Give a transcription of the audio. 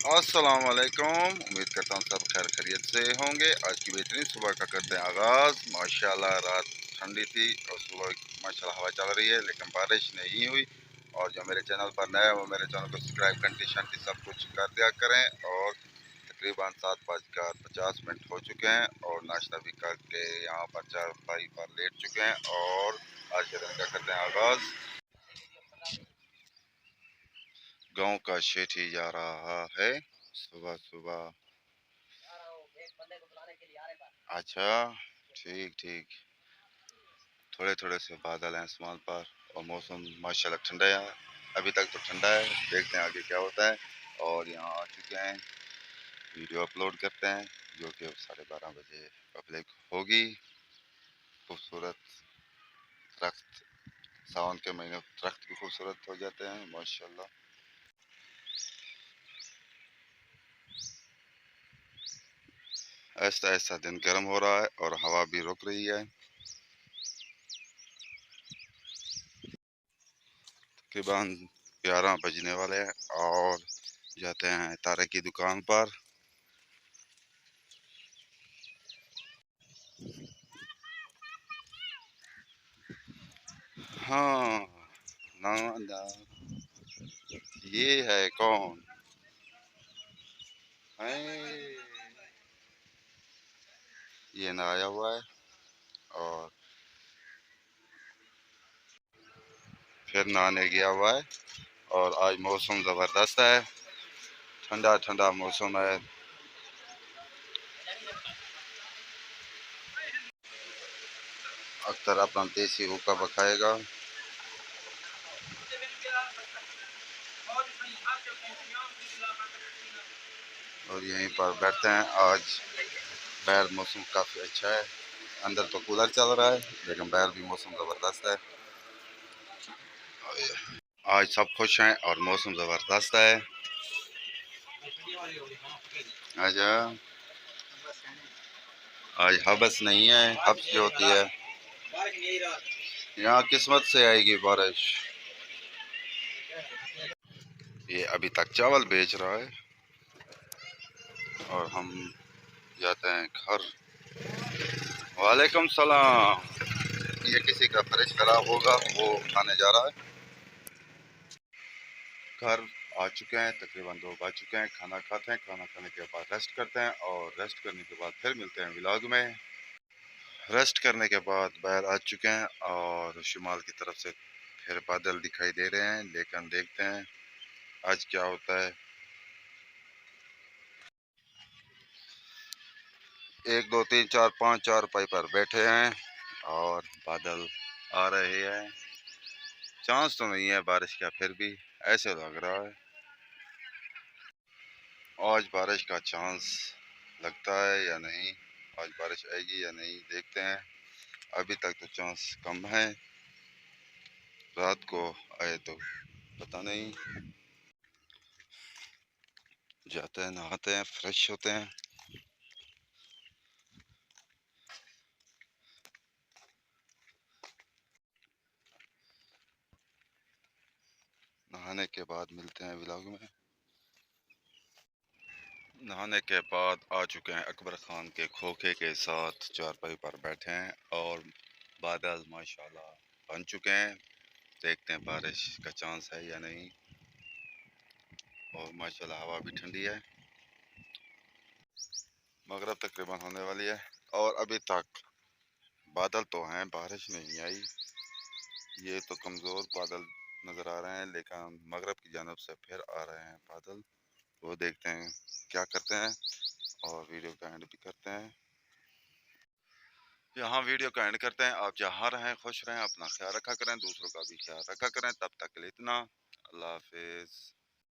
अस्सलाम वालेकुम। उम्मीद करता हूँ सब खैर खैरियत से होंगे। आज की बेहतरीन सुबह का करते हैं आगाज़। माशाल्लाह रात ठंडी थी और सुबह माशाल्लाह हवा चल रही है, लेकिन बारिश नहीं हुई। और जो मेरे चैनल पर नए वो मेरे चैनल को सब्सक्राइब घंटी शंटी सब कुछ कर दिया करें। और तकरीबन 7:50 हो चुके हैं और नाश्ता भी करके यहाँ पर चारपाई पर लेट चुके हैं और आज के दिन का करते हैं आगाज़। गांव का शेठी जा रहा है सुबह सुबह। अच्छा, ठीक ठीक। थोड़े थोड़े से बादल हैं आसमान पर और मौसम माशाल्लाह ठंडा है। अभी तक तो ठंडा है, देखते हैं आगे क्या होता है। और यहाँ आ चुके हैं, वीडियो अपलोड करते हैं जो कि 12:30 बजे पब्लिक होगी। खूबसूरत दरख्त, सावन के महीने दरख्त भी खूबसूरत हो जाते हैं माशाल्लाह। ऐसा ऐसा दिन गर्म हो रहा है और हवा भी रुक रही है। तकरीबन 11 बजने वाले हैं और जाते हैं तारे की दुकान पर। हाँ ना, ना, ये है कौन है? ये नहाया हुआ है और फिर नहाने गया हुआ है। और आज मौसम ज़बरदस्त है, ठंडा ठंडा मौसम है। अख्तर अपना देसी हुक्का बखाएगा और यहीं पर बैठते हैं। आज बाहर मौसम काफ़ी अच्छा है, अंदर तो कूलर चल रहा है लेकिन बाहर भी मौसम ज़बरदस्त है। आज सब खुश हैं और मौसम ज़बरदस्त है। आजा, आज हबस नहीं है, हब्स जो होती है यहाँ किस्मत से आएगी बारिश। ये अभी तक चावल बेच रहा है और हम जाते हैं घर। वालेकुम सलाम। ये किसी का फ्रिज खराब होगा, वो खाने जा रहा है। घर आ चुके हैं, तकरीबन 2 बज चुके हैं। खाना खाते हैं, खाना खाने के बाद रेस्ट करते हैं और रेस्ट करने के बाद फिर मिलते हैं व्लॉग में। रेस्ट करने के बाद बाहर आ चुके हैं और शुमाल की तरफ से फिर बादल दिखाई दे रहे हैं, लेकिन देखते हैं आज क्या होता है। 1 2 3 4 5 4 पर बैठे हैं और बादल आ रहे हैं। चांस तो नहीं है बारिश का, फिर भी ऐसे लग रहा है आज बारिश का चांस लगता है या नहीं। आज बारिश आएगी या नहीं, देखते हैं। अभी तक तो चांस कम है, रात को आए तो पता नहीं। जाते हैं, नहाते हैं, फ्रेश होते हैं। नहाने के बाद मिलते हैं व्लॉग में। नहाने के बाद आ चुके हैं अकबर खान के खोखे के साथ, चारपाई पर बैठे हैं और बादल माशाल्लाह बन चुके हैं। देखते हैं बारिश का चांस है या नहीं। और माशाल्लाह हवा भी ठंडी है। मगरिब तकरीबन होने वाली है और अभी तक बादल तो हैं, बारिश नहीं आई। ये तो कमज़ोर बादल नज़र आ रहे हैं, लेकिन मगरिब की जानब से फिर आ रहे हैं बादल। वो देखते हैं क्या करते हैं और वीडियो का एंड भी करते हैं। यहाँ वीडियो का एंड करते हैं। आप जहाँ रहें खुश रहें, अपना ख्याल रखा करें, दूसरों का भी ख्याल रखा करें। तब तक के लिए इतना, अल्लाह हाफिज़।